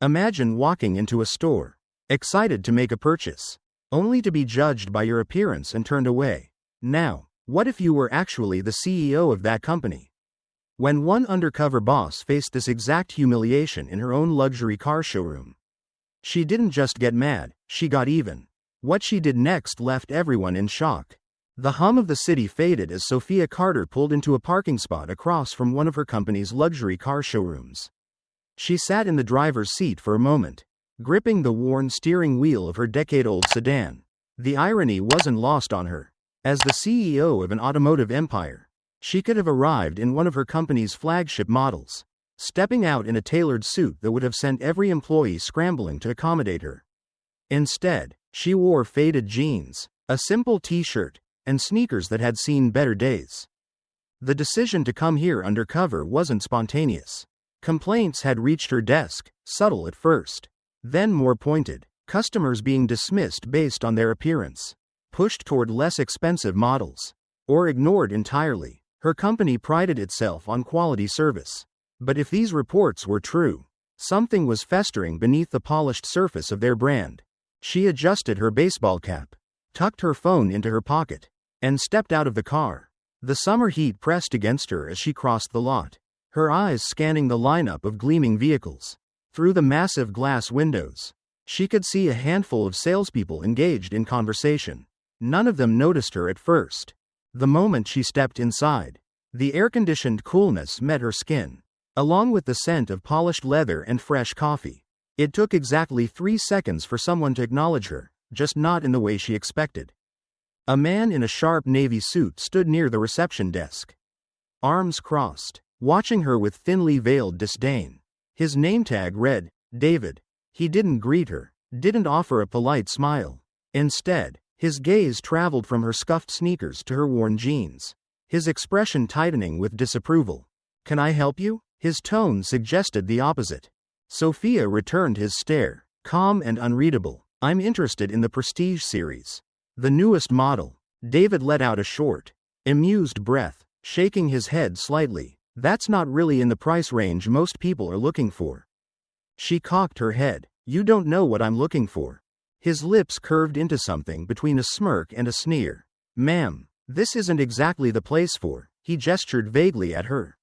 Imagine walking into a store, excited to make a purchase, only to be judged by your appearance and turned away. Now, what if you were actually the CEO of that company? When one undercover boss faced this exact humiliation in her own luxury car showroom, she didn't just get mad, she got even. What she did next left everyone in shock. The hum of the city faded as Sophia Carter pulled into a parking spot across from one of her company's luxury car showrooms. She sat in the driver's seat for a moment, gripping the worn steering wheel of her decade-old sedan. The irony wasn't lost on her. As the CEO of an automotive empire, she could have arrived in one of her company's flagship models, stepping out in a tailored suit that would have sent every employee scrambling to accommodate her. Instead, she wore faded jeans, a simple t-shirt, and sneakers that had seen better days. The decision to come here undercover wasn't spontaneous. Complaints had reached her desk, subtle at first, then more pointed. Customers being dismissed based on their appearance, pushed toward less expensive models, or ignored entirely. Her company prided itself on quality service. But if these reports were true, something was festering beneath the polished surface of their brand. She adjusted her baseball cap, tucked her phone into her pocket, and stepped out of the car. The summer heat pressed against her as she crossed the lot, her eyes scanning the lineup of gleaming vehicles. Through the massive glass windows, she could see a handful of salespeople engaged in conversation. None of them noticed her at first. The moment she stepped inside, the air-conditioned coolness met her skin, along with the scent of polished leather and fresh coffee. It took exactly 3 seconds for someone to acknowledge her, just not in the way she expected. A man in a sharp navy suit stood near the reception desk, arms crossed, watching her with thinly veiled disdain. His name tag read, David. He didn't greet her, didn't offer a polite smile. Instead, his gaze traveled from her scuffed sneakers to her worn jeans, his expression tightening with disapproval. "Can I help you?" His tone suggested the opposite. Sophia returned his stare, calm and unreadable. "I'm interested in the Prestige series. The newest model." David let out a short, amused breath, shaking his head slightly. "That's not really in the price range most people are looking for." She cocked her head. "You don't know what I'm looking for." His lips curved into something between a smirk and a sneer. "Ma'am, this isn't exactly the place for," he gestured vaguely at her,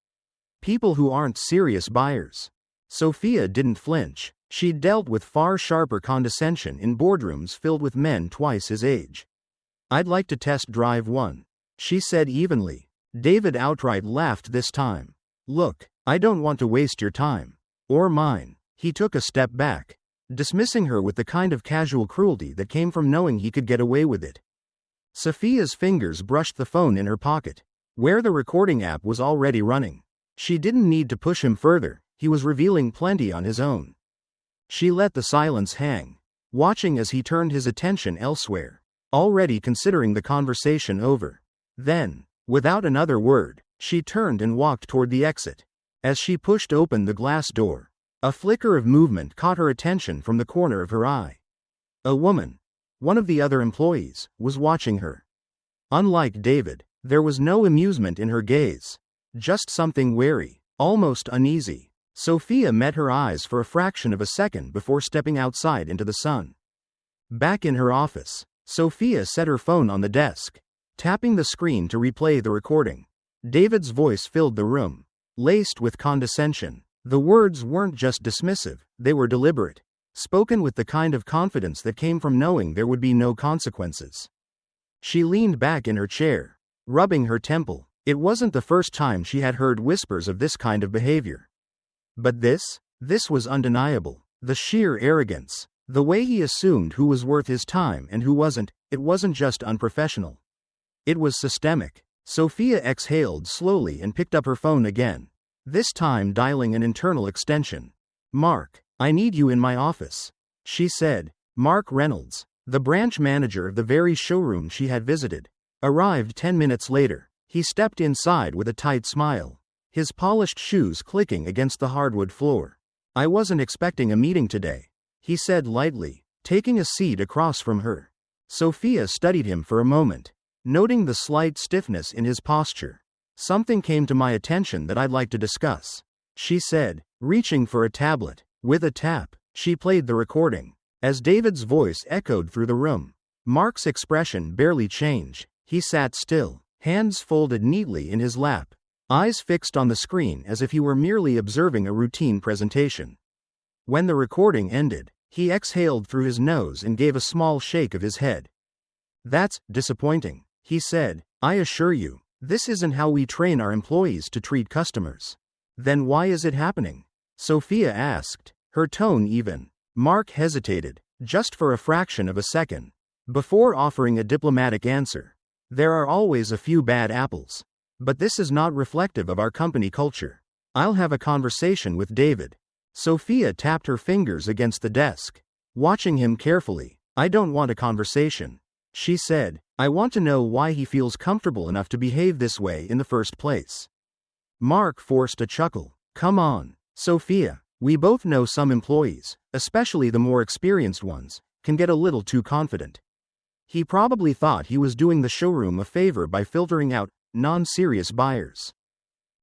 "people who aren't serious buyers." Sophia didn't flinch. She'd dealt with far sharper condescension in boardrooms filled with men twice his age. "I'd like to test drive one," she said evenly. David outright laughed this time. "Look, I don't want to waste your time. Or mine." He took a step back, dismissing her with the kind of casual cruelty that came from knowing he could get away with it. Sophia's fingers brushed the phone in her pocket, where the recording app was already running. She didn't need to push him further, he was revealing plenty on his own. She let the silence hang, watching as he turned his attention elsewhere, already considering the conversation over. Then, without another word, she turned and walked toward the exit. As she pushed open the glass door, a flicker of movement caught her attention from the corner of her eye. A woman, one of the other employees, was watching her. Unlike David, there was no amusement in her gaze, just something wary, almost uneasy. Sophia met her eyes for a fraction of a second before stepping outside into the sun. Back in her office, Sophia set her phone on the desk, tapping the screen to replay the recording. David's voice filled the room, laced with condescension. The words weren't just dismissive, they were deliberate, spoken with the kind of confidence that came from knowing there would be no consequences. She leaned back in her chair, rubbing her temple. It wasn't the first time she had heard whispers of this kind of behavior. But this was undeniable. The sheer arrogance, the way he assumed who was worth his time and who wasn't. It wasn't just unprofessional. It was systemic. Sophia exhaled slowly and picked up her phone again, this time dialing an internal extension. "Mark, I need you in my office," she said. Mark Reynolds, the branch manager of the very showroom she had visited, arrived 10 minutes later. He stepped inside with a tight smile, his polished shoes clicking against the hardwood floor. "I wasn't expecting a meeting today," he said lightly, taking a seat across from her. Sophia studied him for a moment, noting the slight stiffness in his posture. "Something came to my attention that I'd like to discuss," she said, reaching for a tablet. With a tap, She played the recording. As David's voice echoed through the room, Mark's expression barely changed. He sat still, hands folded neatly in his lap, eyes fixed on the screen as if he were merely observing a routine presentation. When the recording ended, he exhaled through his nose and gave a small shake of his head. "That's disappointing," he said. "I assure you, this isn't how we train our employees to treat customers." "Then why is it happening?" Sophia asked, her tone even. Mark hesitated, just for a fraction of a second, before offering a diplomatic answer. "There are always a few bad apples. But this is not reflective of our company culture. I'll have a conversation with David." Sophia tapped her fingers against the desk, watching him carefully. "I don't want a conversation," she said. "I want to know why he feels comfortable enough to behave this way in the first place." Mark forced a chuckle. "Come on, Sophia. We both know some employees, especially the more experienced ones, can get a little too confident." He probably thought he was doing the showroom a favor by filtering out non-serious buyers.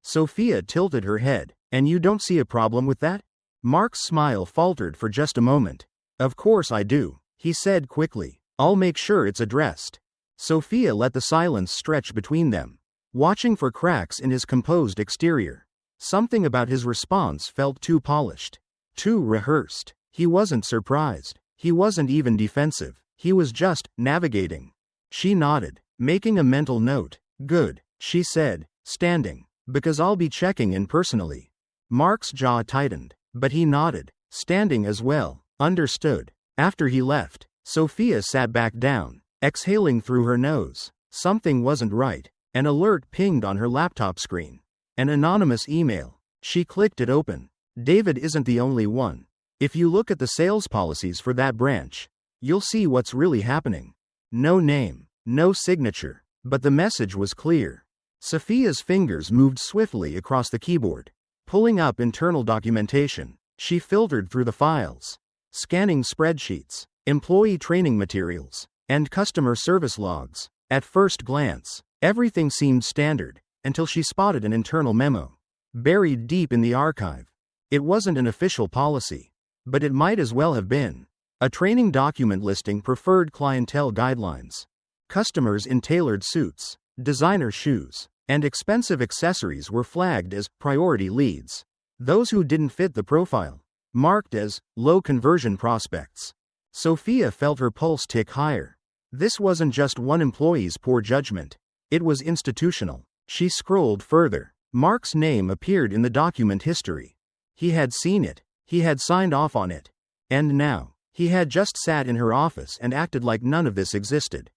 Sophia tilted her head. "And you don't see a problem with that?" Mark's smile faltered for just a moment. "Of course I do," he said quickly. "I'll make sure it's addressed." Sophia let the silence stretch between them, watching for cracks in his composed exterior. Something about his response felt too polished, too rehearsed. He wasn't surprised. He wasn't even defensive. He was just navigating. She nodded, making a mental note. "Good," she said, standing, "because I'll be checking in personally." Mark's jaw tightened, but he nodded, standing as well. "Understood." After he left, Sophia sat back down, exhaling through her nose. Something wasn't right. An alert pinged on her laptop screen. An anonymous email. She clicked it open. "David isn't the only one. If you look at the sales policies for that branch, you'll see what's really happening." No name, no signature, but the message was clear. Sophia's fingers moved swiftly across the keyboard, pulling up internal documentation. She filtered through the files, scanning spreadsheets, employee training materials, and customer service logs. At first glance, everything seemed standard, until she spotted an internal memo, buried deep in the archive. It wasn't an official policy, but it might as well have been. A training document listing preferred clientele guidelines. Customers in tailored suits, designer shoes, and expensive accessories were flagged as priority leads. Those who didn't fit the profile, marked as low conversion prospects. Sophia felt her pulse tick higher. This wasn't just one employee's poor judgment. It was institutional. She scrolled further. Mark's name appeared in the document history. He had seen it. He had signed off on it. And now, he had just sat in her office and acted like none of this existed.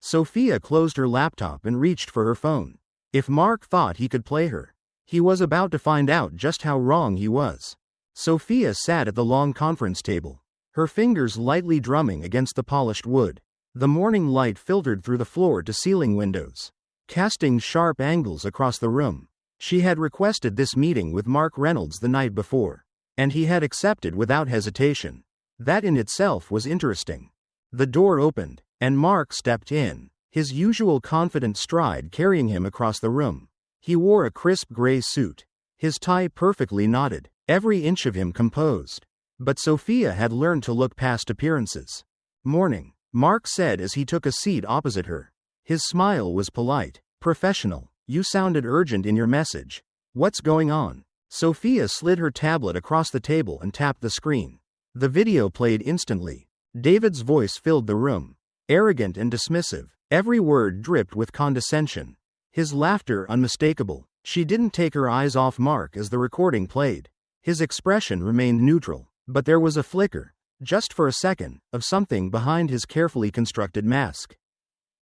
Sophia closed her laptop and reached for her phone. If Mark thought he could play her, he was about to find out just how wrong he was. Sophia sat at the long conference table, her fingers lightly drumming against the polished wood. The morning light filtered through the floor-to-ceiling windows, casting sharp angles across the room. She had requested this meeting with Mark Reynolds the night before, and he had accepted without hesitation. That in itself was interesting. The door opened, and Mark stepped in, his usual confident stride carrying him across the room. He wore a crisp gray suit, his tie perfectly knotted, every inch of him composed. But Sophia had learned to look past appearances. "Morning," Mark said as he took a seat opposite her. His smile was polite, professional. "You sounded urgent in your message. What's going on?" Sophia slid her tablet across the table and tapped the screen. The video played instantly. David's voice filled the room, arrogant and dismissive. Every word dripped with condescension. His laughter unmistakable. She didn't take her eyes off Mark as the recording played. His expression remained neutral, but there was a flicker, just for a second, of something behind his carefully constructed mask.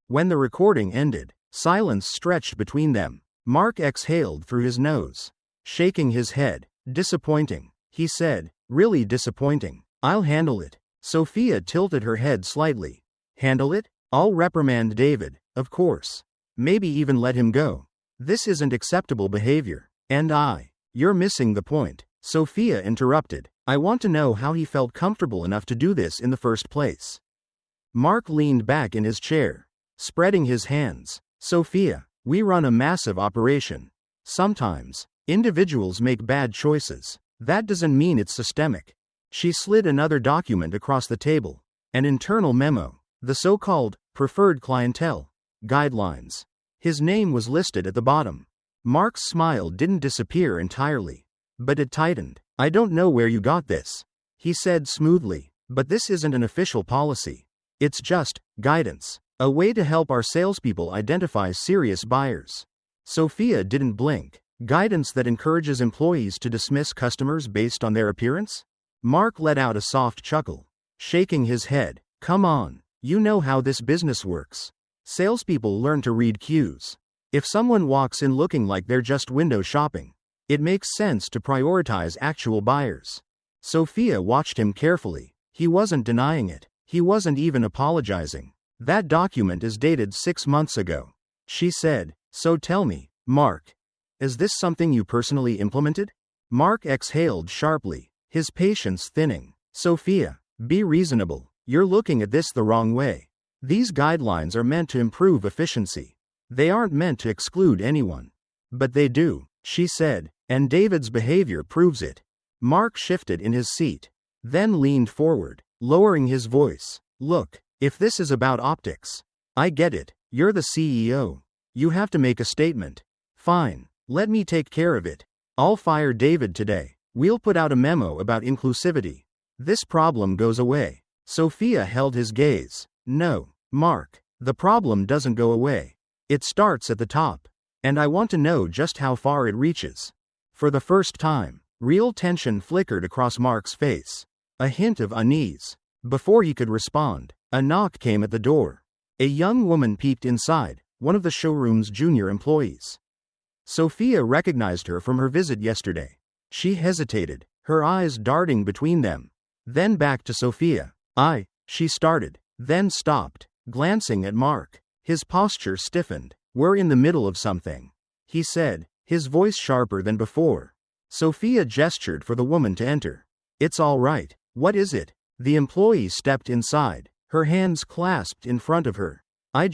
When the recording ended, silence stretched between them. Mark exhaled through his nose, shaking his head. "Disappointing," he said. "Really disappointing. I'll handle it." Sophia tilted her head slightly. "Handle it? I'll reprimand David, of course. Maybe even let him go. This isn't acceptable behavior. And you're missing the point," Sophia interrupted. "I want to know how he felt comfortable enough to do this in the first place." Mark leaned back in his chair, spreading his hands. "Sophia, we run a massive operation. Sometimes, individuals make bad choices. That doesn't mean it's systemic. She slid another document across the table. An internal memo. The so-called preferred clientele guidelines. His name was listed at the bottom. Mark's smile didn't disappear entirely, but it tightened. I don't know where you got this, he said smoothly, but this isn't an official policy. It's just guidance, a way to help our salespeople identify serious buyers. Sophia didn't blink. Guidance that encourages employees to dismiss customers based on their appearance? Mark let out a soft chuckle, shaking his head. Come on, you know how this business works. Salespeople learn to read cues. If someone walks in looking like they're just window shopping, it makes sense to prioritize actual buyers. Sophia watched him carefully. He wasn't denying it. He wasn't even apologizing. That document is dated 6 months ago, she said. So tell me, Mark, is this something you personally implemented? Mark exhaled sharply, his patience thinning. Sophia, be reasonable. You're looking at this the wrong way. These guidelines are meant to improve efficiency. They aren't meant to exclude anyone. But they do, she said, and David's behavior proves it. Mark shifted in his seat, then leaned forward, lowering his voice. Look, if this is about optics, I get it. You're the CEO. You have to make a statement. Fine, let me take care of it. I'll fire David today. We'll put out a memo about inclusivity. This problem goes away. Sophia held his gaze. No, Mark, the problem doesn't go away. It starts at the top. And I want to know just how far it reaches. For the first time, real tension flickered across Mark's face. A hint of unease. Before he could respond, a knock came at the door. A young woman peeked inside, one of the showroom's junior employees. Sophia recognized her from her visit yesterday. She hesitated, her eyes darting between them. Then back to Sophia. She started, then stopped, glancing at Mark. His posture stiffened. We're in the middle of something, he said, his voice sharper than before. Sophia gestured for the woman to enter. It's all right. What is it? The employee stepped inside, her hands clasped in front of her. I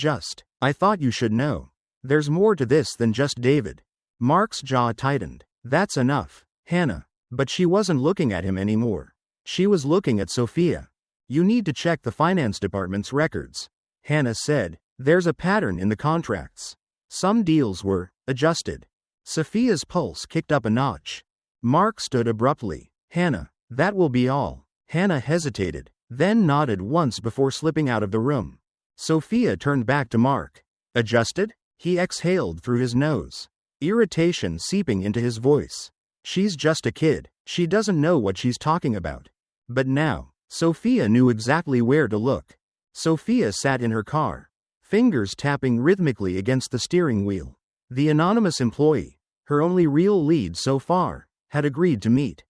thought you should know. There's more to this than just David. Mark's jaw tightened. That's enough, Hannah. But she wasn't looking at him anymore. She was looking at Sophia. You need to check the finance department's records, Hannah said. There's a pattern in the contracts. Some deals were adjusted. Sophia's pulse kicked up a notch. Mark stood abruptly. Hannah, that will be all. Hannah hesitated, then nodded once before slipping out of the room. Sophia turned back to Mark. Adjusted? He exhaled through his nose, irritation seeping into his voice. She's just a kid. She doesn't know what she's talking about. But now, Sophia knew exactly where to look. Sophia sat in her car, fingers tapping rhythmically against the steering wheel. The anonymous employee, her only real lead so far, had agreed to meet.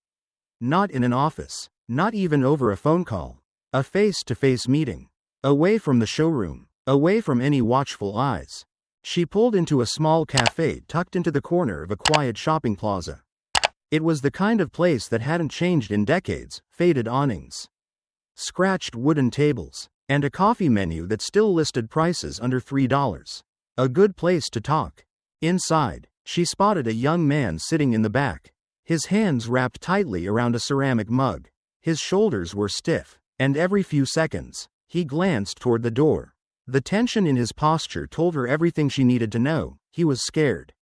Not in an office, not even over a phone call. A face-to-face meeting. Away from the showroom, away from any watchful eyes. She pulled into a small cafe tucked into the corner of a quiet shopping plaza. It was the kind of place that hadn't changed in decades. Faded awnings, scratched wooden tables, and a coffee menu that still listed prices under $3. A good place to talk. Inside, she spotted a young man sitting in the back, his hands wrapped tightly around a ceramic mug. His shoulders were stiff, and every few seconds, he glanced toward the door. The tension in his posture told her everything she needed to know. He was scared.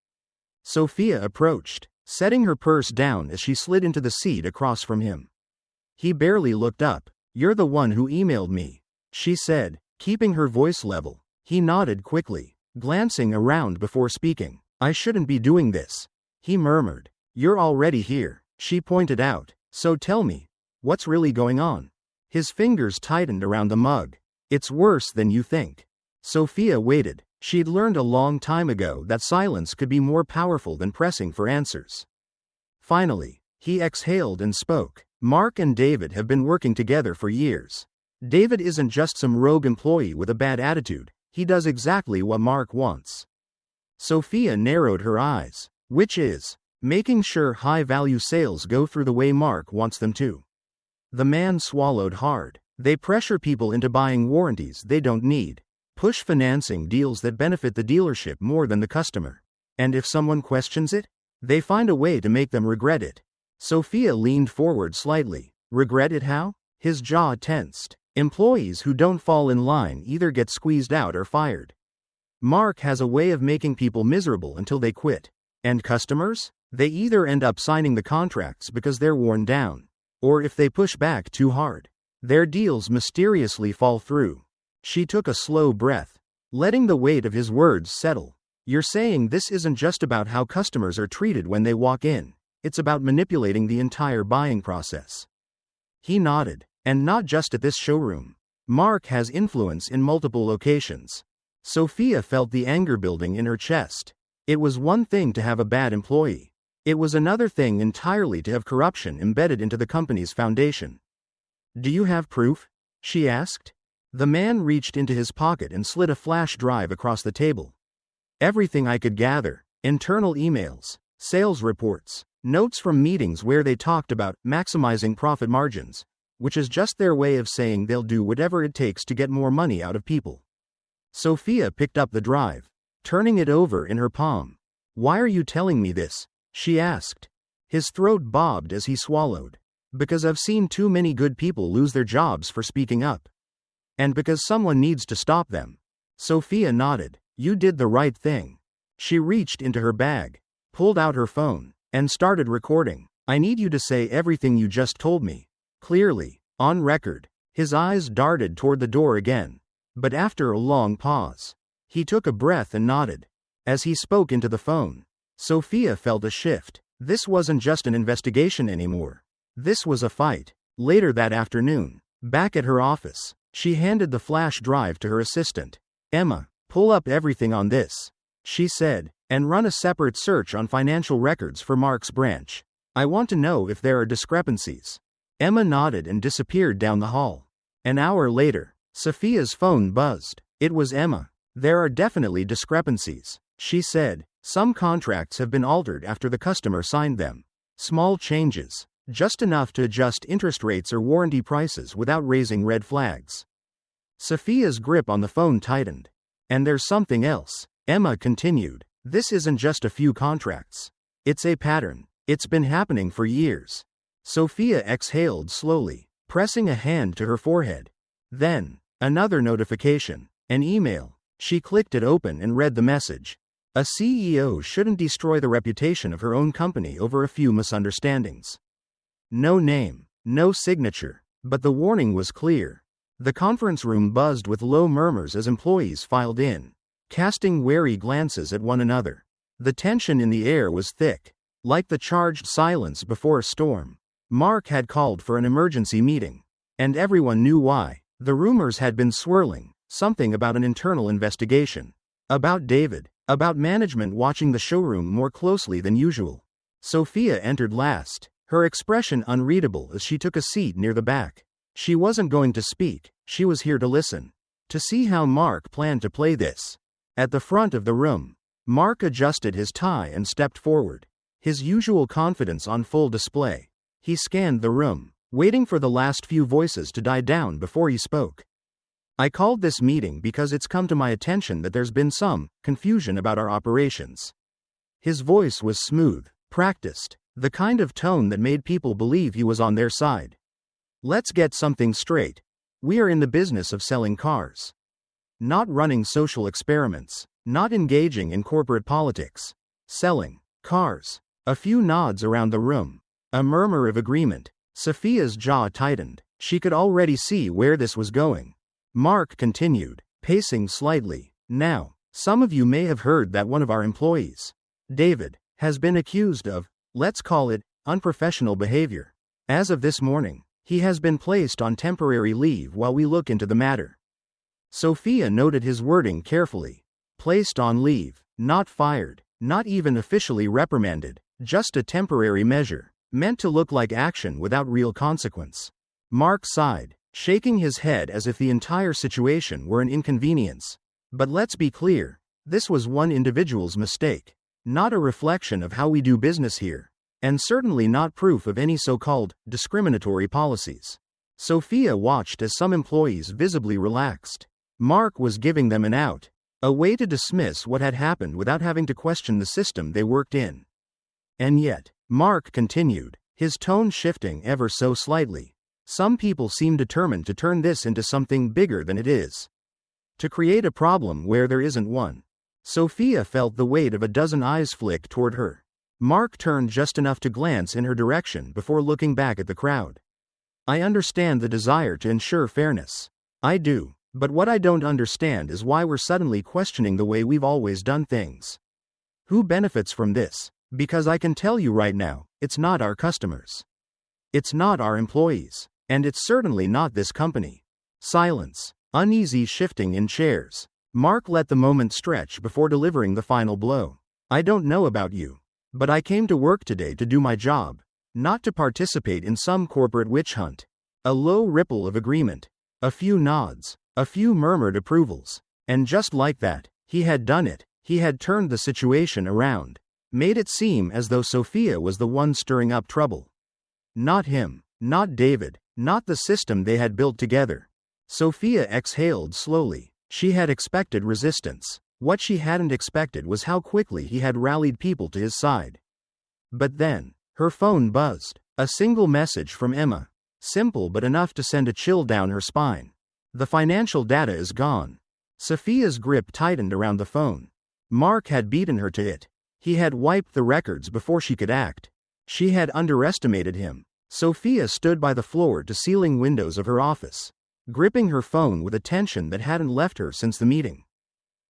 Sophia approached, setting her purse down as she slid into the seat across from him. He barely looked up. You're the one who emailed me, she said, keeping her voice level. He nodded quickly, glancing around before speaking. I shouldn't be doing this, he murmured. You're already here, she pointed out. So tell me, what's really going on? His fingers tightened around the mug. It's worse than you think. Sophia waited. She'd learned a long time ago that silence could be more powerful than pressing for answers. Finally, he exhaled and spoke. Mark and David have been working together for years. David isn't just some rogue employee with a bad attitude. He does exactly what Mark wants. Sophia narrowed her eyes. Which is, making sure high-value sales go through the way Mark wants them to. The man swallowed hard. They pressure people into buying warranties they don't need. Push financing deals that benefit the dealership more than the customer. And if someone questions it, they find a way to make them regret it. Sophia leaned forward slightly. Regret it how? His jaw tensed. Employees who don't fall in line either get squeezed out or fired. Mark has a way of making people miserable until they quit. And customers? They either end up signing the contracts because they're worn down, or if they push back too hard, their deals mysteriously fall through. She took a slow breath, letting the weight of his words settle. You're saying this isn't just about how customers are treated when they walk in, it's about manipulating the entire buying process. He nodded. And not just at this showroom. Mark has influence in multiple locations. Sophia felt the anger building in her chest. It was one thing to have a bad employee. It was another thing entirely to have corruption embedded into the company's foundation. Do you have proof? She asked. The man reached into his pocket and slid a flash drive across the table. Everything I could gather: internal emails, sales reports, notes from meetings where they talked about maximizing profit margins, which is just their way of saying they'll do whatever it takes to get more money out of people. Sophia picked up the drive, turning it over in her palm. Why are you telling me this? She asked. His throat bobbed as he swallowed. Because I've seen too many good people lose their jobs for speaking up. And because someone needs to stop them. Sophia nodded. You did the right thing. She reached into her bag, pulled out her phone, and started recording. I need you to say everything you just told me. Clearly, on record. His eyes darted toward the door again. But after a long pause, he took a breath and nodded. As he spoke into the phone, Sophia felt a shift. This wasn't just an investigation anymore. This was a fight. Later that afternoon, back at her office, she handed the flash drive to her assistant. Emma, pull up everything on this, she said, and run a separate search on financial records for Mark's branch. I want to know if there are discrepancies. Emma nodded and disappeared down the hall. An hour later, Sophia's phone buzzed. It was Emma. There are definitely discrepancies, she said. Some contracts have been altered after the customer signed them. Small changes, just enough to adjust interest rates or warranty prices without raising red flags. Sophia's grip on the phone tightened. And there's something else, Emma continued. This isn't just a few contracts. It's a pattern. It's been happening for years. Sophia exhaled slowly, pressing a hand to her forehead. Then, another notification, an email. She clicked it open and read the message. A CEO shouldn't destroy the reputation of her own company over a few misunderstandings. No name, no signature, but the warning was clear. The conference room buzzed with low murmurs as employees filed in, casting wary glances at one another. The tension in the air was thick, like the charged silence before a storm. Mark had called for an emergency meeting, and everyone knew why. The rumors had been swirling, something about an internal investigation, about David, about management watching the showroom more closely than usual. Sophia entered last, her expression unreadable as she took a seat near the back. She wasn't going to speak, she was here to listen, to see how Mark planned to play this. At the front of the room, Mark adjusted his tie and stepped forward, his usual confidence on full display. He scanned the room, waiting for the last few voices to die down before he spoke. I called this meeting because it's come to my attention that there's been some confusion about our operations. His voice was smooth, practiced, the kind of tone that made people believe he was on their side. Let's get something straight. We are in the business of selling cars. Not running social experiments, not engaging in corporate politics. Selling cars. A few nods around the room. A murmur of agreement. Sophia's jaw tightened. She could already see where this was going. Mark continued, pacing slightly. Now, some of you may have heard that one of our employees, David, has been accused of, let's call it, unprofessional behavior. As of this morning, he has been placed on temporary leave while we look into the matter. Sophia noted his wording carefully. Placed on leave, not fired, not even officially reprimanded, just a temporary measure, meant to look like action without real consequence. Mark sighed, shaking his head as if the entire situation were an inconvenience. But let's be clear, this was one individual's mistake, not a reflection of how we do business here, and certainly not proof of any so-called discriminatory policies. Sophia watched as some employees visibly relaxed. Mark was giving them an out, a way to dismiss what had happened without having to question the system they worked in. And yet, Mark continued, his tone shifting ever so slightly. Some people seem determined to turn this into something bigger than it is. To create a problem where there isn't one. Sophia felt the weight of a dozen eyes flick toward her. Mark turned just enough to glance in her direction before looking back at the crowd. I understand the desire to ensure fairness. I do, but what I don't understand is why we're suddenly questioning the way we've always done things. Who benefits from this? Because I can tell you right now, it's not our customers. It's not our employees. And it's certainly not this company. Silence. Uneasy shifting in chairs. Mark let the moment stretch before delivering the final blow. I don't know about you, but I came to work today to do my job, not to participate in some corporate witch hunt. A low ripple of agreement. A few nods. A few murmured approvals. And just like that, he had done it. He had turned the situation around. Made it seem as though Sophia was the one stirring up trouble. Not him. Not David. Not the system they had built together. Sophia exhaled slowly. She had expected resistance. What she hadn't expected was how quickly he had rallied people to his side. But then, her phone buzzed. A single message from Emma. Simple but enough to send a chill down her spine. The financial data is gone. Sophia's grip tightened around the phone. Mark had beaten her to it. He had wiped the records before she could act. She had underestimated him. Sophia stood by the floor-to-ceiling windows of her office, gripping her phone with a tension that hadn't left her since the meeting.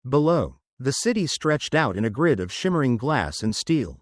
Below, the city stretched out in a grid of shimmering glass and steel.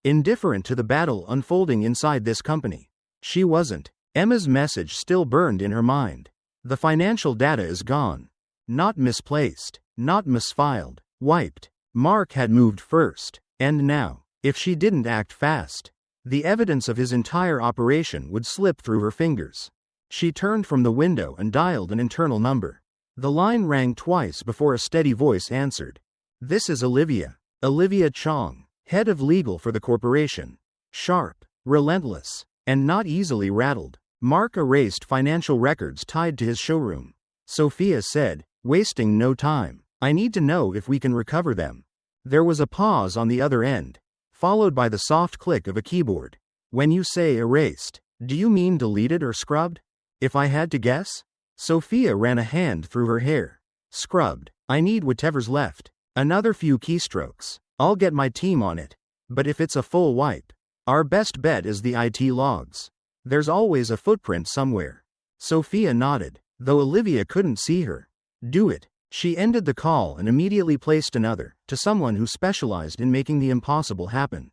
Indifferent to the battle unfolding inside this company, she wasn't. Emma's message still burned in her mind. The financial data is gone. Not misplaced, not misfiled, wiped. Mark had moved first, and now, if she didn't act fast, the evidence of his entire operation would slip through her fingers. She turned from the window and dialed an internal number. The line rang twice before a steady voice answered. This is Olivia. Olivia Chong, head of legal for the corporation. Sharp, relentless, and not easily rattled. Mark erased financial records tied to his showroom. Sophia said, wasting no time. I need to know if we can recover them. There was a pause on the other end, followed by the soft click of a keyboard. When you say erased, do you mean deleted or scrubbed? If I had to guess? Sophia ran a hand through her hair. Scrubbed. I need whatever's left. Another few keystrokes. I'll get my team on it. But if it's a full wipe, our best bet is the IT logs. There's always a footprint somewhere. Sophia nodded, though Olivia couldn't see her. Do it. She ended the call and immediately placed another, to someone who specialized in making the impossible happen.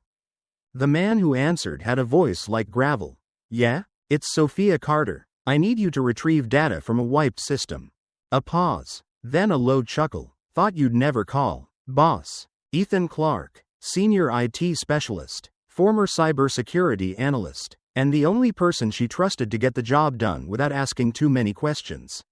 The man who answered had a voice like gravel. Yeah? It's Sophia Carter. I need you to retrieve data from a wiped system. A pause. Then a low chuckle. Thought you'd never call. Boss. Ethan Clark, senior IT specialist, former cybersecurity analyst, and the only person she trusted to get the job done without asking too many questions.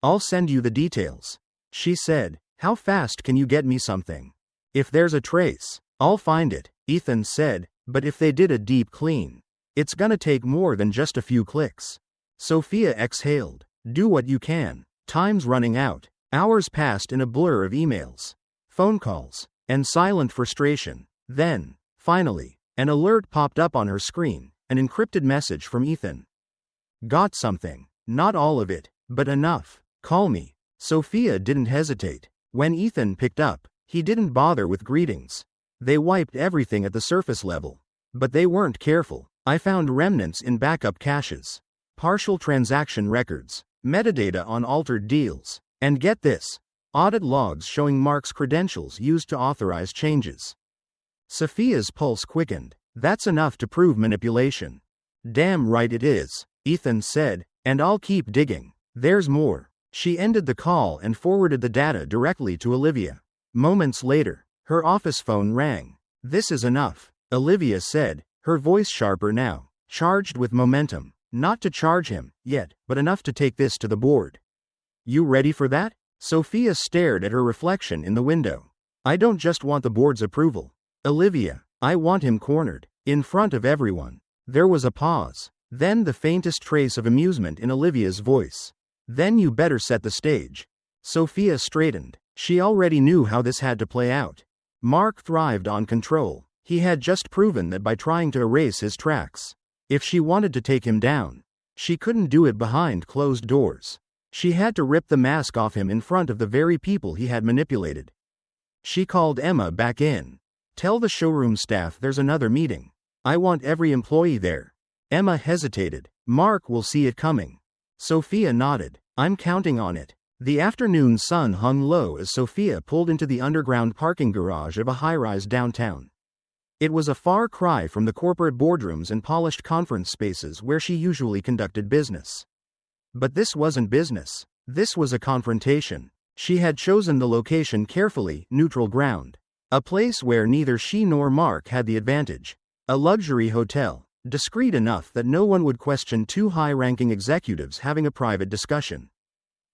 I'll send you the details. She said, how fast can you get me something? If there's a trace, I'll find it, Ethan said, but if they did a deep clean, it's gonna take more than just a few clicks. Sophia exhaled. Do what you can. Time's running out. Hours passed in a blur of emails, phone calls, and silent frustration. Then, finally, an alert popped up on her screen, an encrypted message from Ethan. Got something. Not all of it, but enough. Call me. Sophia didn't hesitate. When Ethan picked up, he didn't bother with greetings. They wiped everything at the surface level. But they weren't careful. I found remnants in backup caches, partial transaction records, metadata on altered deals, and get this, audit logs showing Mark's credentials used to authorize changes. Sophia's pulse quickened. That's enough to prove manipulation. Damn right it is, Ethan said, and I'll keep digging. There's more. She ended the call and forwarded the data directly to Olivia. Moments later, her office phone rang. This is enough, Olivia said, her voice sharper now, charged with momentum. Not to charge him, yet, but enough to take this to the board. You ready for that? Sophia stared at her reflection in the window. I don't just want the board's approval. Olivia, I want him cornered, in front of everyone. There was a pause, then the faintest trace of amusement in Olivia's voice. Then you better set the stage. Sophia straightened. She already knew how this had to play out. Mark thrived on control. He had just proven that by trying to erase his tracks. If she wanted to take him down, She couldn't do it behind closed doors. She had to rip the mask off him in front of the very people he had manipulated. She called Emma back in. "Tell the showroom staff there's another meeting. I want every employee there." Emma hesitated. "Mark will see it coming." Sophia nodded. "I'm counting on it." The afternoon sun hung low as Sophia pulled into the underground parking garage of a high-rise downtown. It was a far cry from the corporate boardrooms and polished conference spaces where she usually conducted business. But this wasn't business. This was a confrontation. She had chosen the location carefully, neutral ground. A place where neither she nor Mark had the advantage. A luxury hotel, discreet enough that no one would question two high-ranking executives having a private discussion.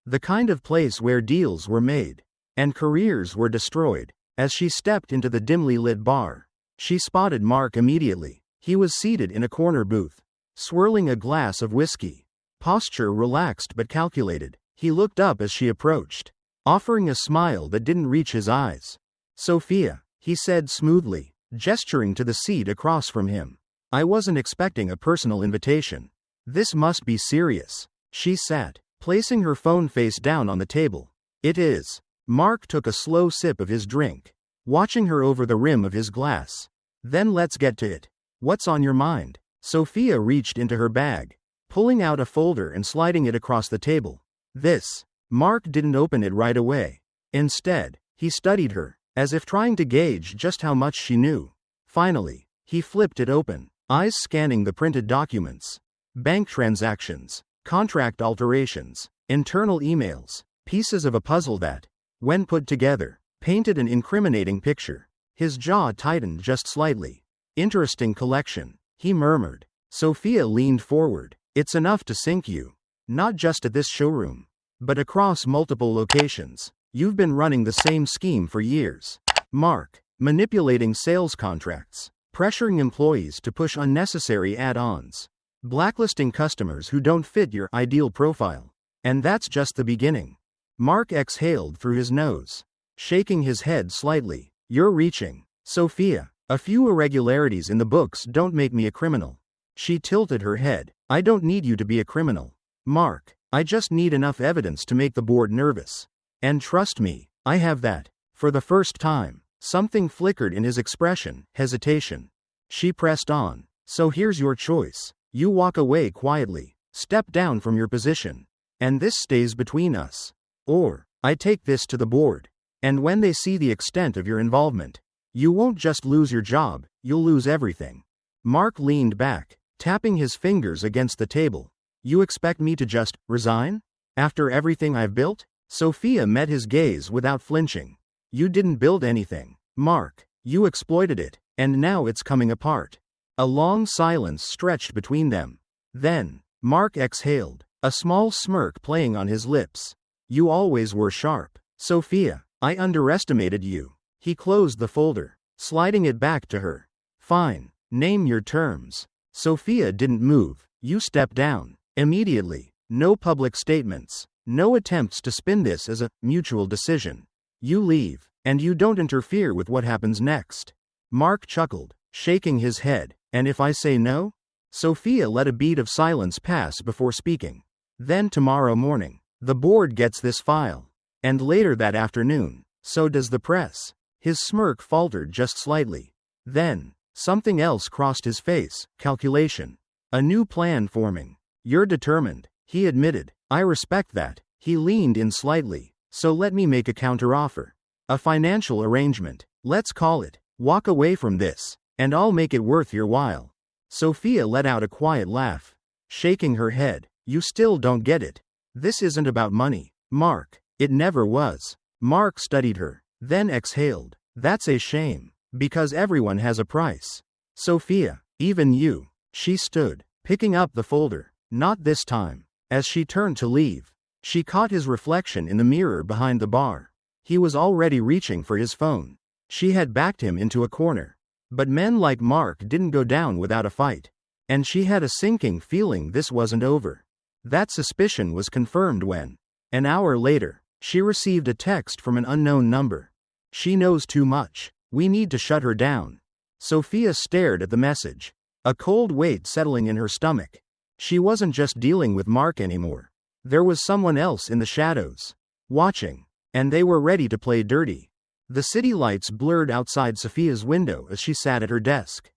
The kind of place where deals were made and careers were destroyed. As she stepped into the dimly lit bar, she spotted Mark immediately. He was seated in a corner booth, swirling a glass of whiskey. Posture relaxed but calculated. He looked up as she approached, offering a smile that didn't reach his eyes. "Sophia," he said smoothly, gesturing to the seat across from him. "I wasn't expecting a personal invitation. This must be serious." She sat, placing her phone face down on the table. "It is." Mark took a slow sip of his drink, watching her over the rim of his glass. "Then let's get to it. What's on your mind?" Sophia reached into her bag, pulling out a folder and sliding it across the table. "This." Mark didn't open it right away. Instead, he studied her, as if trying to gauge just how much she knew. Finally, he flipped it open, eyes scanning the printed documents. Bank transactions, contract alterations, internal emails, pieces of a puzzle that, when put together, painted an incriminating picture. His jaw tightened just slightly. "Interesting collection," he murmured. Sophia leaned forward. "It's enough to sink you. Not just at this showroom, but across multiple locations. You've been running the same scheme for years. Mark, manipulating sales contracts, pressuring employees to push unnecessary add-ons, blacklisting customers who don't fit your ideal profile. And that's just the beginning." Mark exhaled through his nose, shaking his head slightly. "You're reaching, Sophia. A few irregularities in the books don't make me a criminal." She tilted her head. "I don't need you to be a criminal, Mark. I just need enough evidence to make the board nervous. And trust me, I have that." For the first time, something flickered in his expression, hesitation. She pressed on. "So here's your choice. You walk away quietly, step down from your position, and this stays between us. Or, I take this to the board. And when they see the extent of your involvement, you won't just lose your job, you'll lose everything." Mark leaned back, tapping his fingers against the table. "You expect me to just resign? After everything I've built?" Sophia met his gaze without flinching. "You didn't build anything, Mark. You exploited it, and now it's coming apart." A long silence stretched between them. Then, Mark exhaled, a small smirk playing on his lips. "You always were sharp, Sophia. I underestimated you." He closed the folder, sliding it back to her. "Fine, name your terms." Sophia didn't move. "You step down. Immediately. No public statements. No attempts to spin this as a mutual decision. You leave, and you don't interfere with what happens next." Mark chuckled, shaking his head. "And if I say no?" Sophia let a beat of silence pass before speaking. "Then tomorrow morning, the board gets this file. And later that afternoon, so does the press." His smirk faltered just slightly. Then, something else crossed his face, calculation. A new plan forming. "You're determined," he admitted. "I respect that." He leaned in slightly. "So let me make a counteroffer. A financial arrangement. Let's call it, walk away from this, and I'll make it worth your while." Sophia let out a quiet laugh, shaking her head. "You still don't get it. This isn't about money, Mark. It never was." Mark studied her, then exhaled. "That's a shame, because everyone has a price. Sophia, even you." She stood, picking up the folder. "Not this time." As she turned to leave, she caught his reflection in the mirror behind the bar. He was already reaching for his phone. She had backed him into a corner. But men like Mark didn't go down without a fight. And she had a sinking feeling this wasn't over. That suspicion was confirmed when, an hour later, she received a text from an unknown number. "She knows too much. We need to shut her down." Sophia stared at the message, a cold weight settling in her stomach. She wasn't just dealing with Mark anymore. There was someone else in the shadows, watching, and they were ready to play dirty. The city lights blurred outside Sophia's window as she sat at her desk,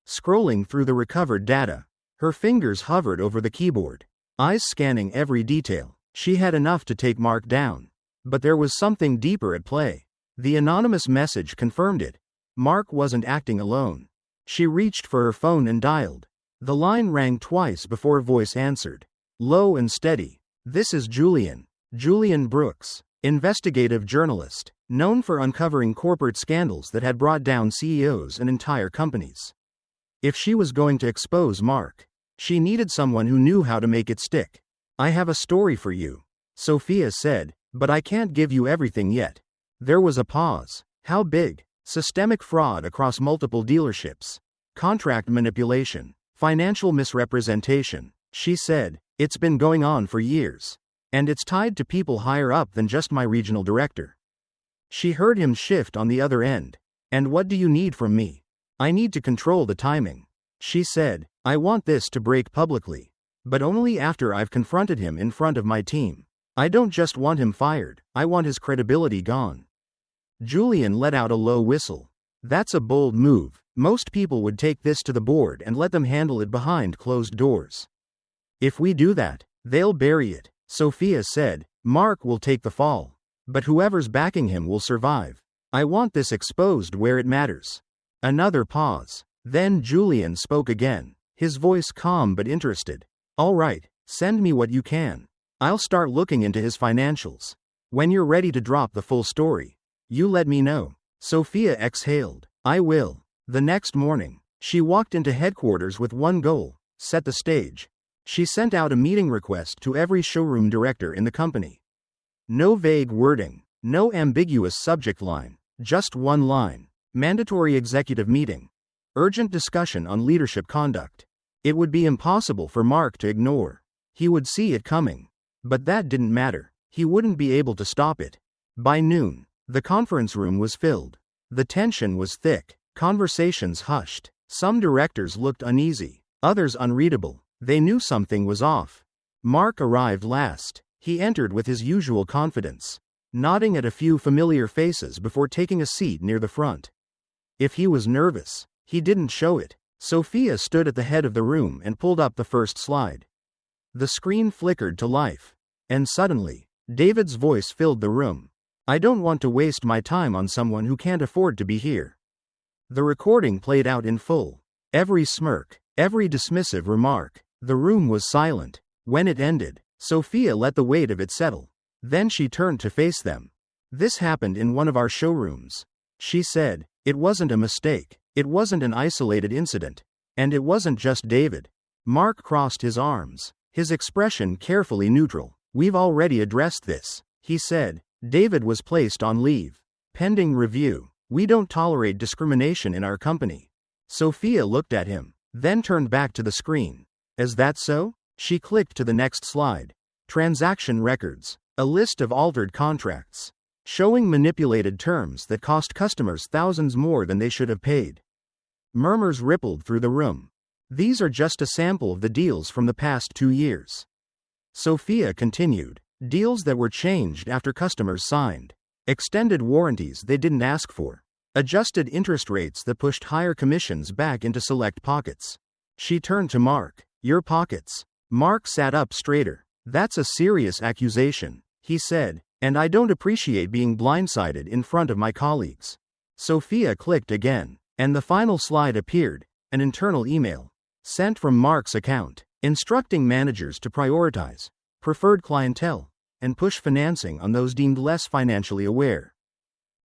scrolling through the recovered data. Her fingers hovered over the keyboard, eyes scanning every detail. She had enough to take Mark down. But there was something deeper at play. The anonymous message confirmed it. Mark wasn't acting alone. She reached for her phone and dialed. The line rang twice before a voice answered, low and steady. "This is Julian. Julian Brooks, investigative journalist, known for uncovering corporate scandals that had brought down CEOs and entire companies." If she was going to expose Mark, she needed someone who knew how to make it stick. "I have a story for you," Sophia said, "but I can't give you everything yet." There was a pause. "How big?" "Systemic fraud across multiple dealerships. Contract manipulation. Financial misrepresentation," she said. "It's been going on for years. And it's tied to people higher up than just my regional director." She heard him shift on the other end. "And what do you need from me?" "I need to control the timing," she said. "I want this to break publicly. But only after I've confronted him in front of my team. I don't just want him fired, I want his credibility gone." Julian let out a low whistle. "That's a bold move. Most people would take this to the board and let them handle it behind closed doors." "If we do that, they'll bury it," Sophia said. "Mark will take the fall. But whoever's backing him will survive. I want this exposed where it matters." Another pause. Then Julian spoke again, his voice calm but interested. "All right, send me what you can. I'll start looking into his financials. When you're ready to drop the full story, you let me know." Sophia exhaled. "I will." The next morning, she walked into headquarters with one goal: set the stage. She sent out a meeting request to every showroom director in the company. No vague wording, no ambiguous subject line, just one line: mandatory executive meeting. Urgent discussion on leadership conduct. It would be impossible for Mark to ignore. He would see it coming. But that didn't matter. He wouldn't be able to stop it. By noon, the conference room was filled. The tension was thick, conversations hushed. Some directors looked uneasy, others unreadable. They knew something was off. Mark arrived last. He entered with his usual confidence, nodding at a few familiar faces before taking a seat near the front. If he was nervous, he didn't show it. Sophia stood at the head of the room and pulled up the first slide. The screen flickered to life. And suddenly, David's voice filled the room. "I don't want to waste my time on someone who can't afford to be here." The recording played out in full. Every smirk, every dismissive remark. The room was silent. When it ended, Sophia let the weight of it settle. Then she turned to face them. "This happened in one of our showrooms," she said. "It wasn't a mistake. It wasn't an isolated incident. And it wasn't just David." Mark crossed his arms, his expression carefully neutral. "We've already addressed this," he said. "David was placed on leave, pending review. We don't tolerate discrimination in our company." Sophia looked at him, then turned back to the screen. "Is that so?" She clicked to the next slide. Transaction records. A list of altered contracts, showing manipulated terms that cost customers thousands more than they should have paid. Murmurs rippled through the room. "These are just a sample of the deals from the past 2 years." Sophia continued. "Deals that were changed after customers signed. Extended warranties they didn't ask for. Adjusted interest rates that pushed higher commissions back into select pockets." She turned to Mark. "Your pockets?" Mark sat up straighter. "That's a serious accusation," he said, "and I don't appreciate being blindsided in front of my colleagues." Sophia clicked again, and the final slide appeared, an internal email, sent from Mark's account, instructing managers to prioritize preferred clientele and push financing on those deemed less financially aware.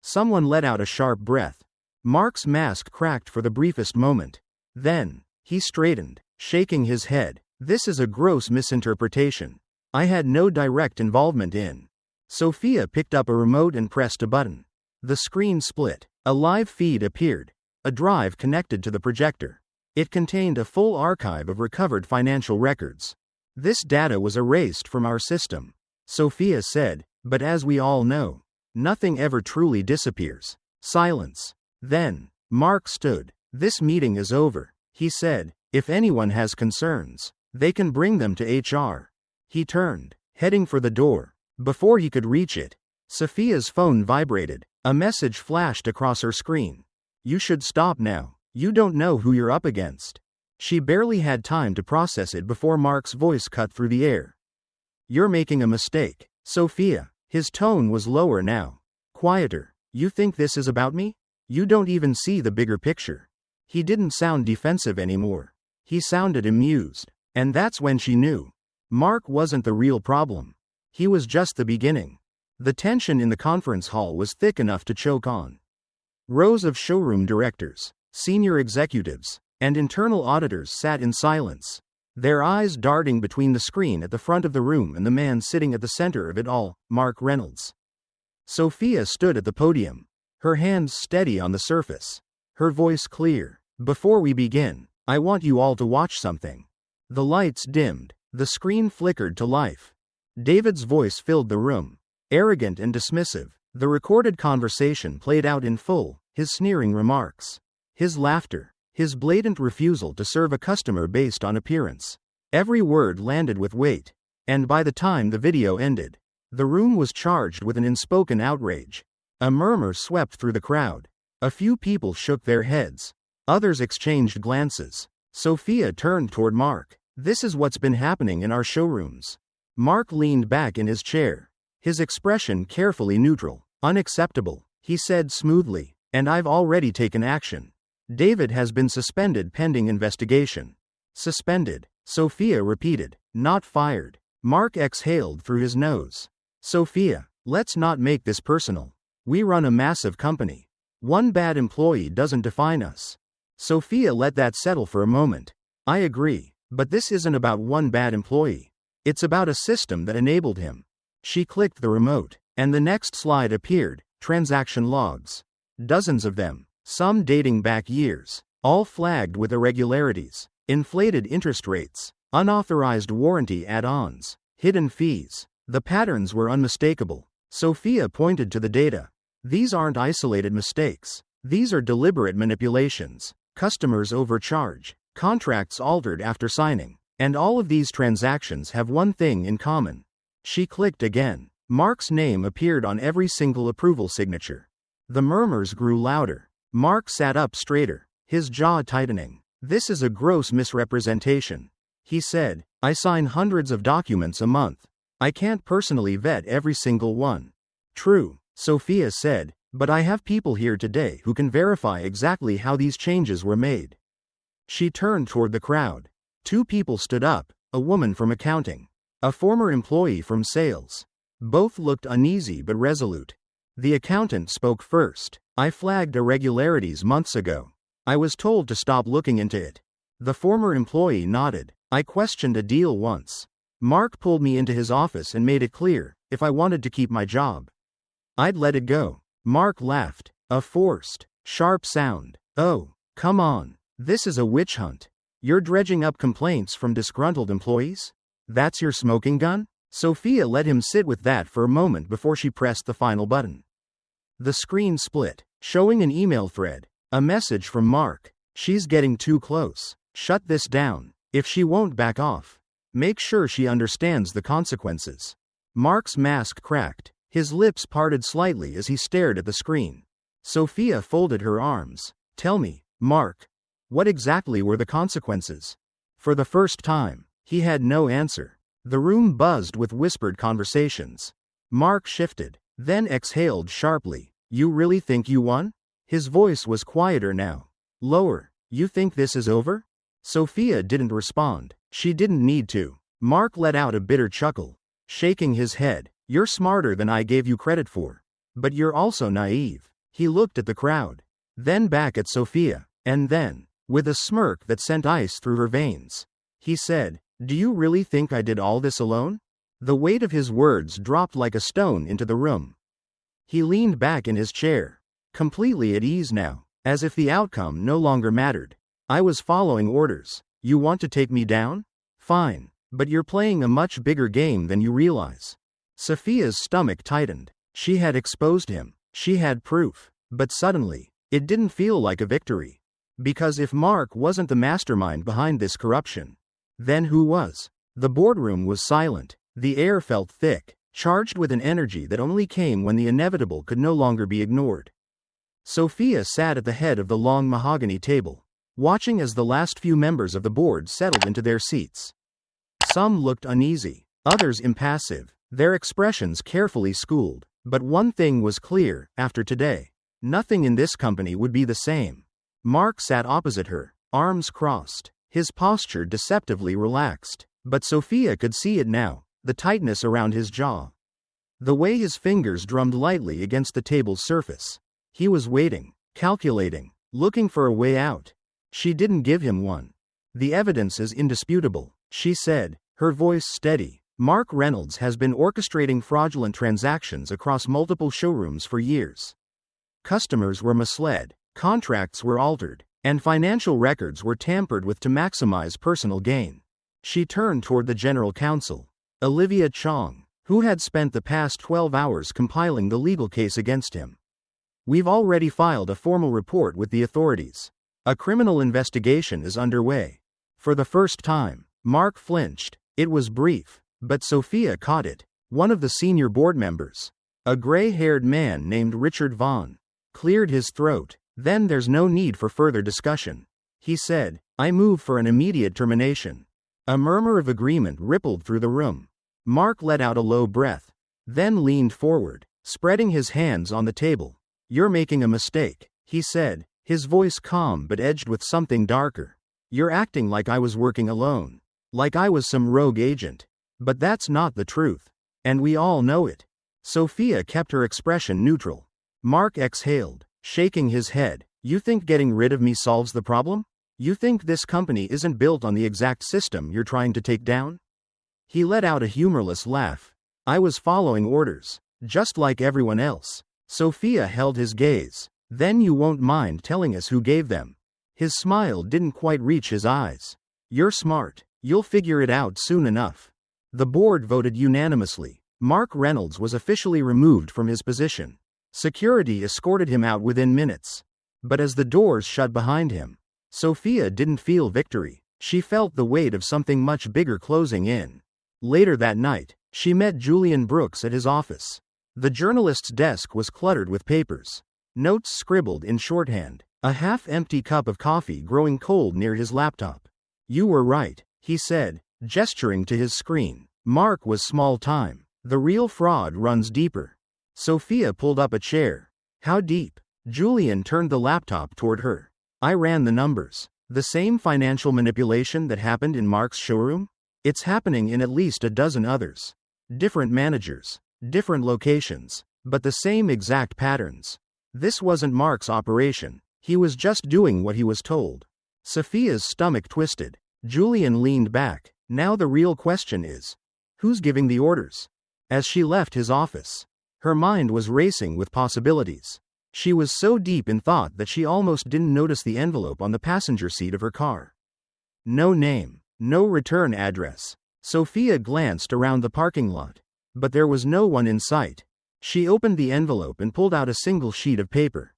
Someone let out a sharp breath. Mark's mask cracked for the briefest moment. Then, he straightened, shaking his head. "This is a gross misinterpretation. I had no direct involvement in." Sophia picked up a remote and pressed a button. The screen split. A live feed appeared, a drive connected to the projector. It contained a full archive of recovered financial records. "This data was erased from our system," Sophia said, "but as we all know, nothing ever truly disappears." Silence. Then, Mark stood. "This meeting is over," he said. "If anyone has concerns, They can bring them to HR. He turned, heading for the door. Before he could reach it, Sophia's phone vibrated. A message flashed across her screen. You should stop now. You don't know who you're up against. She barely had time to process it before Mark's voice cut through the air. You're making a mistake, Sophia. His tone was lower now. Quieter. You think this is about me? You don't even see the bigger picture. He didn't sound defensive anymore. He sounded amused. And that's when she knew. Mark wasn't the real problem. He was just the beginning. The tension in the conference hall was thick enough to choke on. Rows of showroom directors, senior executives, and internal auditors sat in silence, their eyes darting between the screen at the front of the room and the man sitting at the center of it all, Mark Reynolds. Sophia stood at the podium, her hands steady on the surface, her voice clear. Before we begin, I want you all to watch something. The lights dimmed, the screen flickered to life. David's voice filled the room, arrogant and dismissive. The recorded conversation played out in full, his sneering remarks, his laughter, his blatant refusal to serve a customer based on appearance. Every word landed with weight, and by the time the video ended, the room was charged with an unspoken outrage. A murmur swept through the crowd. A few people shook their heads. Others exchanged glances. Sophia turned toward Mark. This is what's been happening in our showrooms. Mark leaned back in his chair, his expression carefully neutral. Unacceptable, he said smoothly, and I've already taken action. David has been suspended pending investigation. Suspended, Sophia repeated, not fired. Mark exhaled through his nose. Sophia, let's not make this personal. We run a massive company. One bad employee doesn't define us. Sophia let that settle for a moment. I agree, but this isn't about one bad employee. It's about a system that enabled him. She clicked the remote, and the next slide appeared, transaction logs. Dozens of them, some dating back years, all flagged with irregularities, inflated interest rates, unauthorized warranty add-ons, hidden fees. The patterns were unmistakable. Sophia pointed to the data. These aren't isolated mistakes. These are deliberate manipulations. Customers overcharge, contracts altered after signing, and all of these transactions have one thing in common. She clicked again. Mark's name appeared on every single approval signature. The murmurs grew louder. Mark sat up straighter, his jaw tightening. This is a gross misrepresentation, he said. I sign hundreds of documents a month. I can't personally vet every single one. True, Sophia said, but I have people here today who can verify exactly how these changes were made. She turned toward the crowd. Two people stood up, a woman from accounting, a former employee from sales. Both looked uneasy but resolute. The accountant spoke first. I flagged irregularities months ago. I was told to stop looking into it. The former employee nodded. I questioned a deal once. Mark pulled me into his office and made it clear, if I wanted to keep my job, I'd let it go. Mark laughed. A forced, sharp sound. Oh, come on. This is a witch hunt. You're dredging up complaints from disgruntled employees? That's your smoking gun? Sophia let him sit with that for a moment before she pressed the final button. The screen split, showing an email thread. A message from Mark. She's getting too close. Shut this down. If she won't back off, make sure she understands the consequences. Mark's mask cracked. His lips parted slightly as he stared at the screen. Sophia folded her arms. Tell me, Mark, what exactly were the consequences? For the first time, he had no answer. The room buzzed with whispered conversations. Mark shifted, then exhaled sharply. You really think you won? His voice was quieter now. Lower. You think this is over? Sophia didn't respond. She didn't need to. Mark let out a bitter chuckle, shaking his head. You're smarter than I gave you credit for. But you're also naive. He looked at the crowd, then back at Sophia, and then, with a smirk that sent ice through her veins, he said, Do you really think I did all this alone? The weight of his words dropped like a stone into the room. He leaned back in his chair, completely at ease now, as if the outcome no longer mattered. I was following orders. You want to take me down? Fine, but you're playing a much bigger game than you realize. Sophia's stomach tightened. She had exposed him. She had proof. But suddenly, it didn't feel like a victory. Because if Mark wasn't the mastermind behind this corruption, Then who was? The boardroom was silent. The air felt thick, charged with an energy that only came when the inevitable could no longer be ignored. Sophia sat at the head of the long mahogany table, watching as the last few members of the board settled into their seats. Some looked uneasy, others impassive, their expressions carefully schooled. But one thing was clear: after today, nothing in this company would be the same. Mark sat opposite her, arms crossed, his posture deceptively relaxed. But Sophia could see it now, the tightness around his jaw, the way his fingers drummed lightly against the table's surface. He was waiting, calculating, looking for a way out. She didn't give him one. The evidence is indisputable, she said, her voice steady. Mark Reynolds has been orchestrating fraudulent transactions across multiple showrooms for years. Customers were misled, contracts were altered, and financial records were tampered with to maximize personal gain. She turned toward the general counsel, Olivia Chong, who had spent the past 12 hours compiling the legal case against him. We've already filed a formal report with the authorities. A criminal investigation is underway. For the first time, Mark flinched. It was brief, but Sophia caught it. One of the senior board members, a gray-haired man named Richard Vaughn, cleared his throat. Then there's no need for further discussion, he said. I move for an immediate termination. A murmur of agreement rippled through the room. Mark let out a low breath, then leaned forward, spreading his hands on the table. You're making a mistake, he said, his voice calm but edged with something darker. You're acting like I was working alone, like I was some rogue agent. But that's not the truth, and we all know it. Sophia kept her expression neutral. Mark exhaled, shaking his head. You think getting rid of me solves the problem? You think this company isn't built on the exact system you're trying to take down? He let out a humorless laugh. I was following orders, just like everyone else. Sophia held his gaze. Then you won't mind telling us who gave them? His smile didn't quite reach his eyes. You're smart. You'll figure it out soon enough. The board voted unanimously. Mark Reynolds was officially removed from his position. Security escorted him out within minutes. But as the doors shut behind him, Sophia didn't feel victory. She felt the weight of something much bigger closing in. Later that night, she met Julian Brooks at his office. The journalist's desk was cluttered with papers, notes scribbled in shorthand, a half-empty cup of coffee growing cold near his laptop. You were right, he said, gesturing to his screen. Mark was small time. The real fraud runs deeper. Sophia pulled up a chair. How deep? Julian turned the laptop toward her. I ran the numbers. The same financial manipulation that happened in Mark's showroom? It's happening in at least a dozen others. Different managers, different locations, but the same exact patterns. This wasn't Mark's operation. He was just doing what he was told. Sophia's stomach twisted. Julian leaned back. Now the real question is, who's giving the orders? As she left his office, her mind was racing with possibilities. She was so deep in thought that she almost didn't notice the envelope on the passenger seat of her car. No name, no return address. Sophia glanced around the parking lot, but there was no one in sight. She opened the envelope and pulled out a single sheet of paper.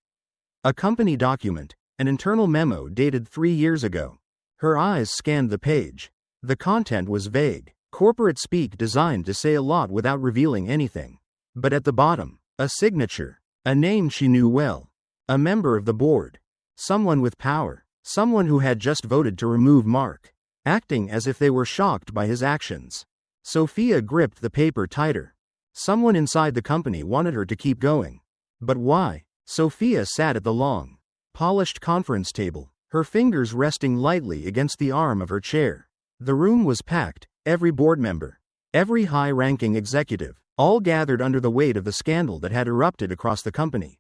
A company document, an internal memo dated 3 years ago. Her eyes scanned the page. The content was vague, corporate speak designed to say a lot without revealing anything. But at the bottom, a signature, a name she knew well, a member of the board, someone with power, someone who had just voted to remove Mark, acting as if they were shocked by his actions. Sophia gripped the paper tighter. Someone inside the company wanted her to keep going. But why? Sophia sat at the long, polished conference table, her fingers resting lightly against the arm of her chair. The room was packed, every board member, every high-ranking executive, all gathered under the weight of the scandal that had erupted across the company.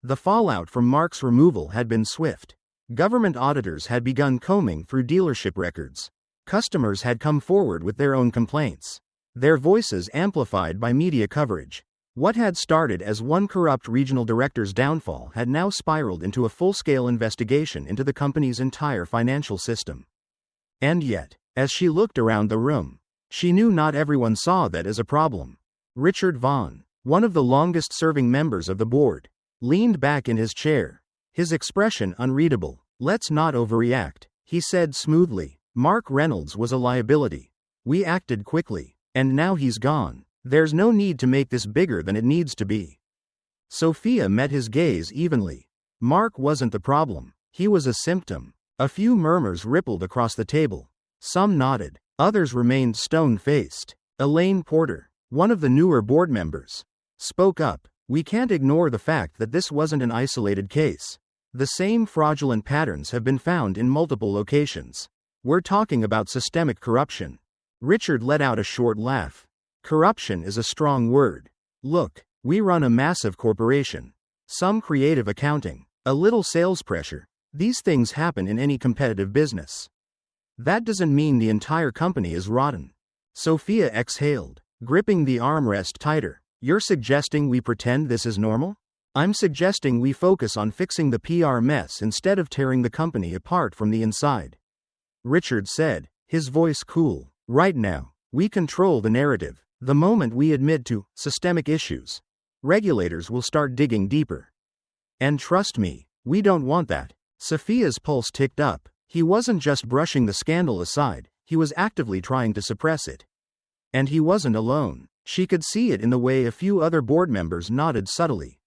The fallout from Mark's removal had been swift. Government auditors had begun combing through dealership records. Customers had come forward with their own complaints, their voices amplified by media coverage. What had started as one corrupt regional director's downfall had now spiraled into a full-scale investigation into the company's entire financial system. And yet, as she looked around the room, she knew not everyone saw that as a problem. Richard Vaughn, one of the longest-serving members of the board, leaned back in his chair, his expression unreadable. Let's not overreact, he said smoothly. Mark Reynolds was a liability. We acted quickly, and now he's gone. There's no need to make this bigger than it needs to be. Sophia met his gaze evenly. Mark wasn't the problem, he was a symptom. A few murmurs rippled across the table. Some nodded, others remained stone-faced. Elaine Porter, one of the newer board members, spoke up. We can't ignore the fact that this wasn't an isolated case. The same fraudulent patterns have been found in multiple locations. We're talking about systemic corruption. Richard let out a short laugh. Corruption is a strong word. Look, we run a massive corporation. Some creative accounting, a little sales pressure. These things happen in any competitive business. That doesn't mean the entire company is rotten. Sophia exhaled, gripping the armrest tighter. You're suggesting we pretend this is normal? I'm suggesting we focus on fixing the PR mess instead of tearing the company apart from the inside. Richard said, his voice cool. Right now, we control the narrative. The moment we admit to systemic issues, regulators will start digging deeper. And trust me, we don't want that. Sophia's pulse ticked up. He wasn't just brushing the scandal aside, he was actively trying to suppress it. And he wasn't alone. She could see it in the way a few other board members nodded subtly,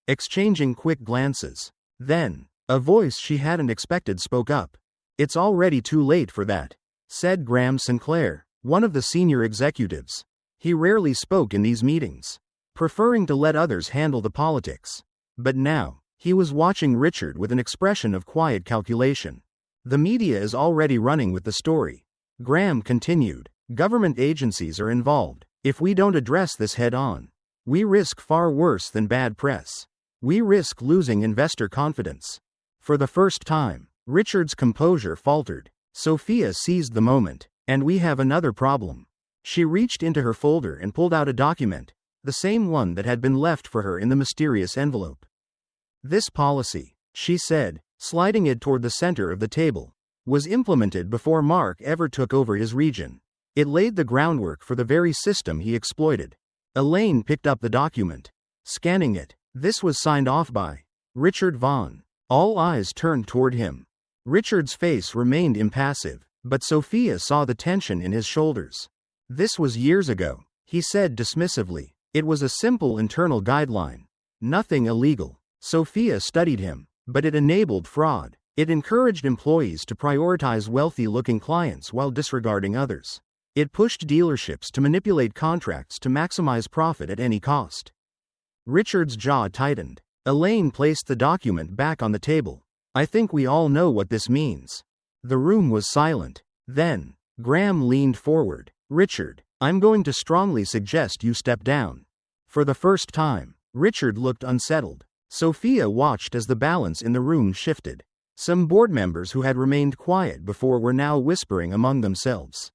exchanging quick glances. Then, a voice she hadn't expected spoke up. It's already too late for that, said Graham Sinclair, one of the senior executives. He rarely spoke in these meetings, preferring to let others handle the politics. But now, he was watching Richard with an expression of quiet calculation. The media is already running with the story. Graham continued. Government agencies are involved. If we don't address this head-on, we risk far worse than bad press. We risk losing investor confidence. For the first time, Richard's composure faltered. Sophia seized the moment. And we have another problem. She reached into her folder and pulled out a document, the same one that had been left for her in the mysterious envelope. This policy, she said, sliding it toward the center of the table, was implemented before Mark ever took over his region. It laid the groundwork for the very system he exploited. Elaine picked up the document, scanning it. This was signed off by Richard Vaughn. All eyes turned toward him. Richard's face remained impassive, but Sophia saw the tension in his shoulders. This was years ago, he said dismissively. It was a simple internal guideline. Nothing illegal. Sophia studied him, but it enabled fraud. It encouraged employees to prioritize wealthy-looking clients while disregarding others. It pushed dealerships to manipulate contracts to maximize profit at any cost. Richard's jaw tightened. Elaine placed the document back on the table. I think we all know what this means. The room was silent. Then, Graham leaned forward. Richard, I'm going to strongly suggest you step down. For the first time, Richard looked unsettled. Sophia watched as the balance in the room shifted. Some board members who had remained quiet before were now whispering among themselves.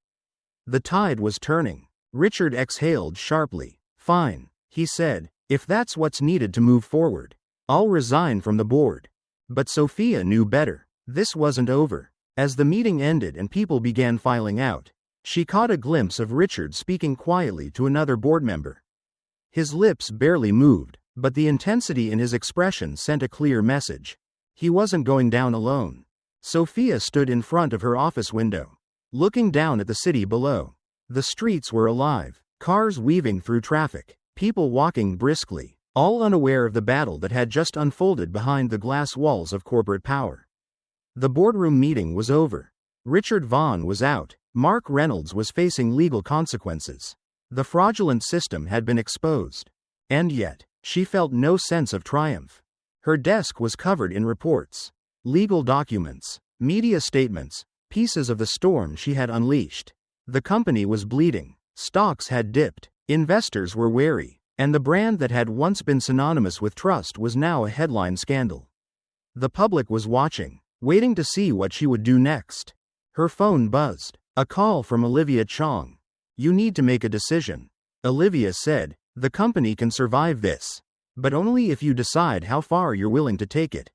The tide was turning. Richard exhaled sharply. Fine, he said, if that's what's needed to move forward, I'll resign from the board. But Sophia knew better. This wasn't over. As the meeting ended and people began filing out, she caught a glimpse of Richard speaking quietly to another board member. His lips barely moved, but the intensity in his expression sent a clear message. He wasn't going down alone. Sophia stood in front of her office window, looking down at the city below. The streets were alive, cars weaving through traffic, people walking briskly, all unaware of the battle that had just unfolded behind the glass walls of corporate power. The boardroom meeting was over. Richard Vaughn was out. Mark Reynolds was facing legal consequences. The fraudulent system had been exposed. And yet, she felt no sense of triumph. Her desk was covered in reports, legal documents, media statements, pieces of the storm she had unleashed. The company was bleeding. Stocks had dipped. Investors were wary. And the brand that had once been synonymous with trust was now a headline scandal. The public was watching, waiting to see what she would do next. Her phone buzzed. A call from Olivia Chong. You need to make a decision. Olivia said, the company can survive this, but only if you decide how far you're willing to take it.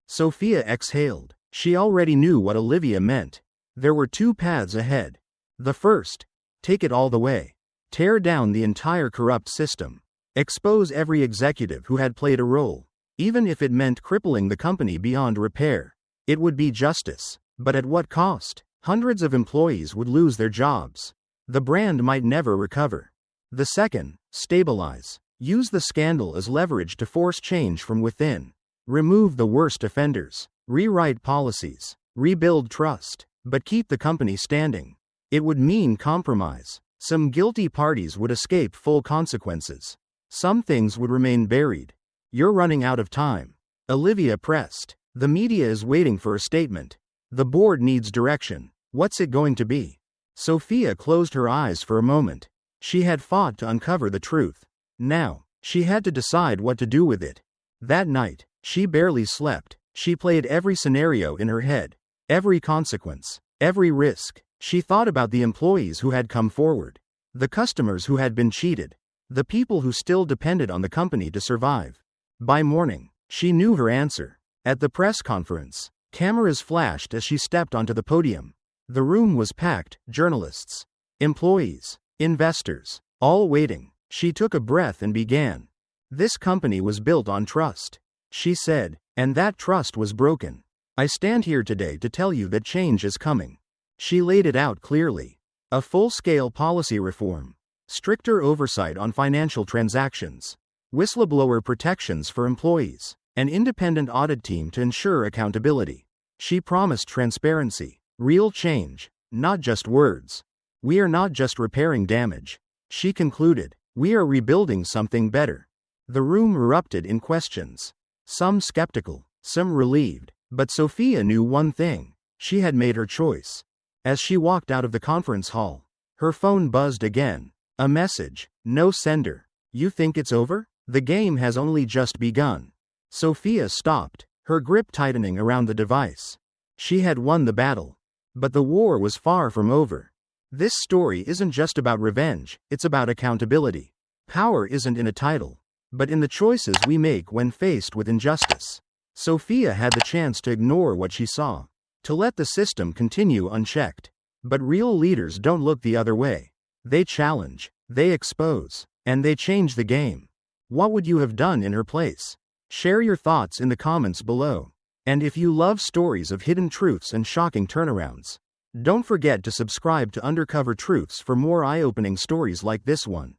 Sophia exhaled. She already knew what Olivia meant. There were two paths ahead. The first, take it all the way. Tear down the entire corrupt system. Expose every executive who had played a role, even if it meant crippling the company beyond repair. It would be justice, but at what cost? Hundreds of employees would lose their jobs. The brand might never recover. The second, stabilize. Use the scandal as leverage to force change from within. Remove the worst offenders. Rewrite policies. Rebuild trust. But keep the company standing. It would mean compromise. Some guilty parties would escape full consequences. Some things would remain buried. You're running out of time. Olivia pressed. The media is waiting for a statement. The board needs direction. What's it going to be? Sophia closed her eyes for a moment. She had fought to uncover the truth. Now, she had to decide what to do with it. That night, she barely slept. She played every scenario in her head. Every consequence. Every risk. She thought about the employees who had come forward. The customers who had been cheated. The people who still depended on the company to survive. By morning, she knew her answer. At the press conference, cameras flashed as she stepped onto the podium. The room was packed, journalists, employees, investors, all waiting. She took a breath and began. This company was built on trust, she said, and that trust was broken. I stand here today to tell you that change is coming. She laid it out clearly. A full-scale policy reform. Stricter oversight on financial transactions. Whistleblower protections for employees. An independent audit team to ensure accountability. She promised transparency. Real change. Not just words. We are not just repairing damage. She concluded. We are rebuilding something better. The room erupted in questions. Some skeptical, some relieved. But Sophia knew one thing. She had made her choice. As she walked out of the conference hall, her phone buzzed again. A message. No sender. You think it's over? The game has only just begun. Sophia stopped, her grip tightening around the device. She had won the battle. But the war was far from over. This story isn't just about revenge, it's about accountability. Power isn't in a title, but in the choices we make when faced with injustice. Sophia had the chance to ignore what she saw, to let the system continue unchecked. But real leaders don't look the other way. They challenge, they expose, and they change the game. What would you have done in her place? Share your thoughts in the comments below. And if you love stories of hidden truths and shocking turnarounds, don't forget to subscribe to Undercover Truths for more eye-opening stories like this one.